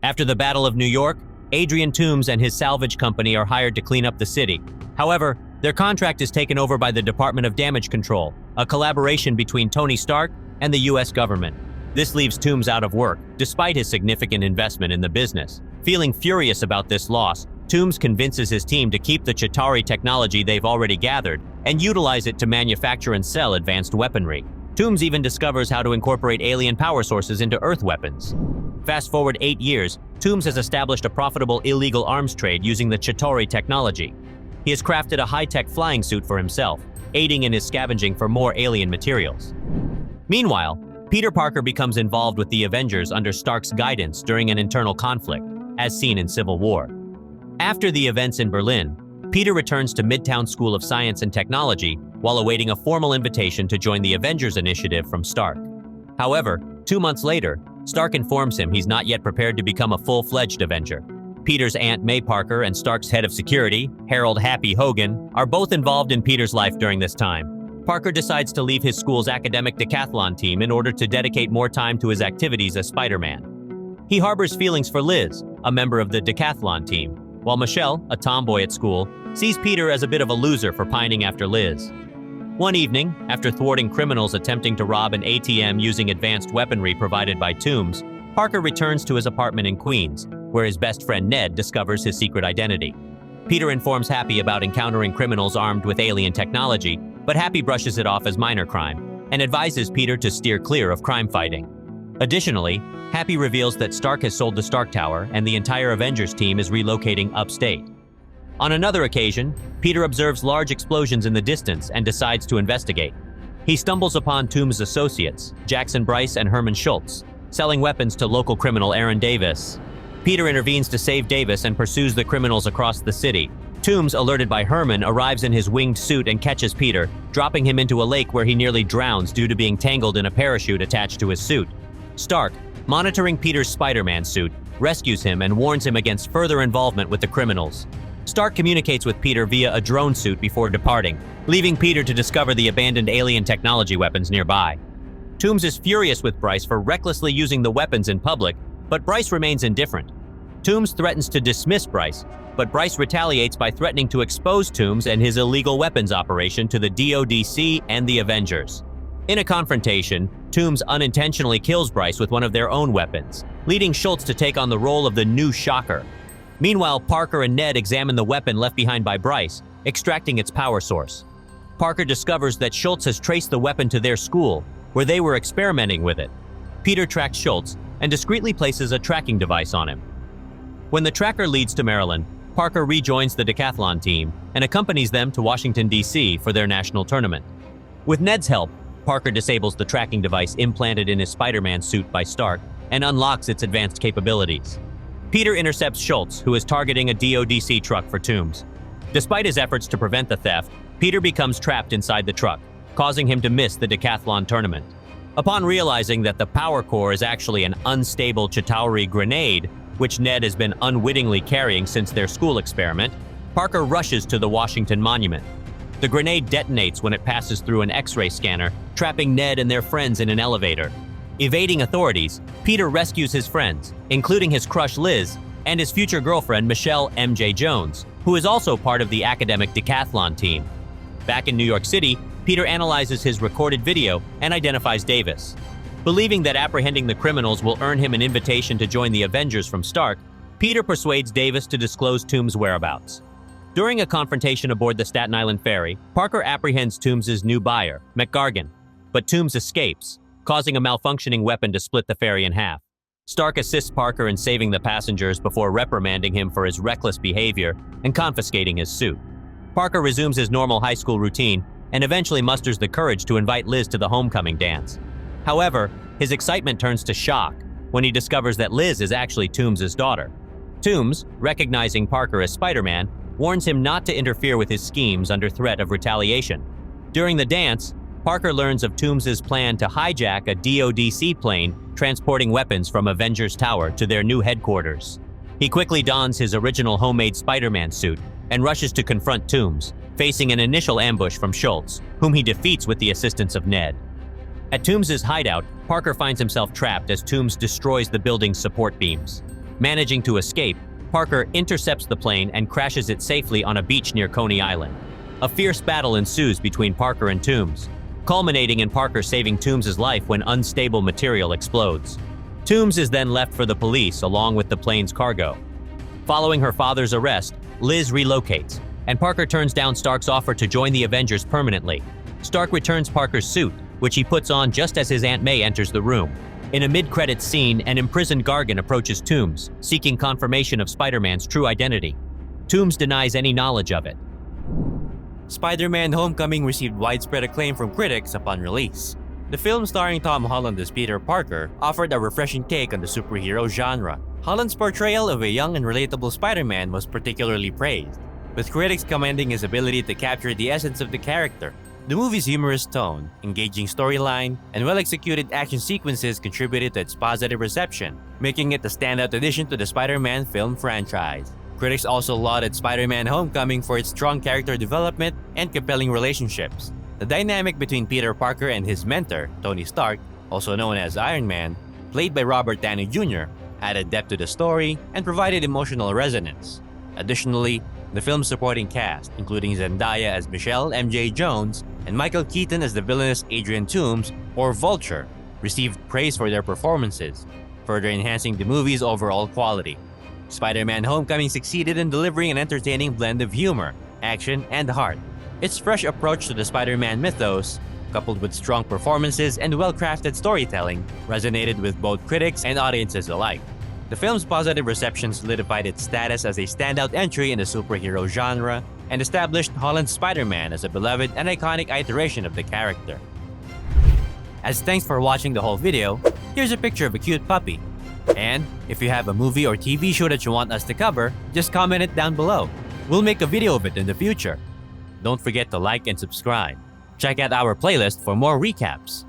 After the Battle of New York, Adrian Toomes and his salvage company are hired to clean up the city. However, their contract is taken over by the Department of Damage Control, a collaboration between Tony Stark and the US government. This leaves Toomes out of work, despite his significant investment in the business. Feeling furious about this loss, Toomes convinces his team to keep the Chitauri technology they've already gathered and utilize it to manufacture and sell advanced weaponry. Toomes even discovers how to incorporate alien power sources into Earth weapons. Fast forward 8 years, Toomes has established a profitable illegal arms trade using the Chitauri technology. He has crafted a high-tech flying suit for himself, aiding in his scavenging for more alien materials. Meanwhile, Peter Parker becomes involved with the Avengers under Stark's guidance during an internal conflict, as seen in Civil War. After the events in Berlin, Peter returns to Midtown School of Science and Technology while awaiting a formal invitation to join the Avengers initiative from Stark. However, 2 months later, Stark informs him he's not yet prepared to become a full-fledged Avenger. Peter's Aunt May Parker and Stark's head of security, Harold Happy Hogan, are both involved in Peter's life during this time. Parker decides to leave his school's academic decathlon team in order to dedicate more time to his activities as Spider-Man. He harbors feelings for Liz, a member of the decathlon team, while Michelle, a tomboy at school, sees Peter as a bit of a loser for pining after Liz. One evening, after thwarting criminals attempting to rob an ATM using advanced weaponry provided by Toomes, Parker returns to his apartment in Queens, where his best friend Ned discovers his secret identity. Peter informs Happy about encountering criminals armed with alien technology, but Happy brushes it off as minor crime and advises Peter to steer clear of crime fighting. Additionally, Happy reveals that Stark has sold the Stark Tower and the entire Avengers team is relocating upstate. On another occasion, Peter observes large explosions in the distance and decides to investigate. He stumbles upon Toomes' associates, Jackson Bryce and Herman Schultz, selling weapons to local criminal Aaron Davis. Peter intervenes to save Davis and pursues the criminals across the city. Toomes, alerted by Herman, arrives in his winged suit and catches Peter, dropping him into a lake where he nearly drowns due to being tangled in a parachute attached to his suit. Stark, monitoring Peter's Spider-Man suit, rescues him and warns him against further involvement with the criminals. Stark communicates with Peter via a drone suit before departing, leaving Peter to discover the abandoned alien technology weapons nearby. Toomes is furious with Bryce for recklessly using the weapons in public, but Bryce remains indifferent. Toomes threatens to dismiss Bryce, but Bryce retaliates by threatening to expose Toomes and his illegal weapons operation to the DODC and the Avengers. In a confrontation, Toomes unintentionally kills Bryce with one of their own weapons, leading Schultz to take on the role of the new Shocker. Meanwhile, Parker and Ned examine the weapon left behind by Bryce, extracting its power source. Parker discovers that Schultz has traced the weapon to their school, where they were experimenting with it. Peter tracks Schultz and discreetly places a tracking device on him. When the tracker leads to Maryland, Parker rejoins the decathlon team and accompanies them to Washington, D.C. for their national tournament. With Ned's help, Parker disables the tracking device implanted in his Spider-Man suit by Stark and unlocks its advanced capabilities. Peter intercepts Schultz, who is targeting a DODC truck for Toomes. Despite his efforts to prevent the theft, Peter becomes trapped inside the truck, causing him to miss the decathlon tournament. Upon realizing that the power core is actually an unstable Chitauri grenade, which Ned has been unwittingly carrying since their school experiment, Parker rushes to the Washington Monument. The grenade detonates when it passes through an X-ray scanner, trapping Ned and their friends in an elevator. Evading authorities, Peter rescues his friends, including his crush Liz and his future girlfriend Michelle MJ Jones, who is also part of the academic decathlon team. Back in New York City, Peter analyzes his recorded video and identifies Davis. Believing that apprehending the criminals will earn him an invitation to join the Avengers from Stark, Peter persuades Davis to disclose Toomes' whereabouts. During a confrontation aboard the Staten Island ferry, Parker apprehends Toomes' new buyer, McGargan, but Toomes escapes, causing a malfunctioning weapon to split the ferry in half. Stark assists Parker in saving the passengers before reprimanding him for his reckless behavior and confiscating his suit. Parker resumes his normal high school routine and eventually musters the courage to invite Liz to the homecoming dance. However, his excitement turns to shock when he discovers that Liz is actually Toomes' daughter. Toomes, recognizing Parker as Spider-Man, warns him not to interfere with his schemes under threat of retaliation. During the dance, Parker learns of Toomes' plan to hijack a DODC plane transporting weapons from Avengers Tower to their new headquarters. He quickly dons his original homemade Spider-Man suit and rushes to confront Toomes, facing an initial ambush from Schultz, whom he defeats with the assistance of Ned. At Toomes' hideout, Parker finds himself trapped as Toomes destroys the building's support beams. Managing to escape, Parker intercepts the plane and crashes it safely on a beach near Coney Island. A fierce battle ensues between Parker and Toombs, culminating in Parker saving Toombs' life when unstable material explodes. Toombs is then left for the police along with the plane's cargo. Following her father's arrest, Liz relocates, and Parker turns down Stark's offer to join the Avengers permanently. Stark returns Parker's suit, which he puts on just as his Aunt May enters the room. In a mid-credits scene, an imprisoned Gargan approaches Toombs, seeking confirmation of Spider-Man's true identity. Toombs denies any knowledge of it. Spider-Man: Homecoming received widespread acclaim from critics upon release. The film starring Tom Holland as Peter Parker offered a refreshing take on the superhero genre. Holland's portrayal of a young and relatable Spider-Man was particularly praised, with critics commending his ability to capture the essence of the character. The movie's humorous tone, engaging storyline, and well-executed action sequences contributed to its positive reception, making it a standout addition to the Spider-Man film franchise. Critics also lauded Spider-Man: Homecoming for its strong character development and compelling relationships. The dynamic between Peter Parker and his mentor, Tony Stark, also known as Iron Man, played by Robert Downey Jr., added depth to the story and provided emotional resonance. Additionally, the film's supporting cast, including Zendaya as Michelle MJ Jones and Michael Keaton as the villainous Adrian Toombs, or Vulture, received praise for their performances, further enhancing the movie's overall quality. Spider-Man: Homecoming succeeded in delivering an entertaining blend of humor, action, and heart. Its fresh approach to the Spider-Man mythos, coupled with strong performances and well-crafted storytelling, resonated with both critics and audiences alike. The film's positive reception solidified its status as a standout entry in the superhero genre and established Holland's Spider-Man as a beloved and iconic iteration of the character. As thanks for watching the whole video, here's a picture of a cute puppy. And if you have a movie or TV show that you want us to cover, just comment it down below. We'll make a video of it in the future. Don't forget to like and subscribe. Check out our playlist for more recaps.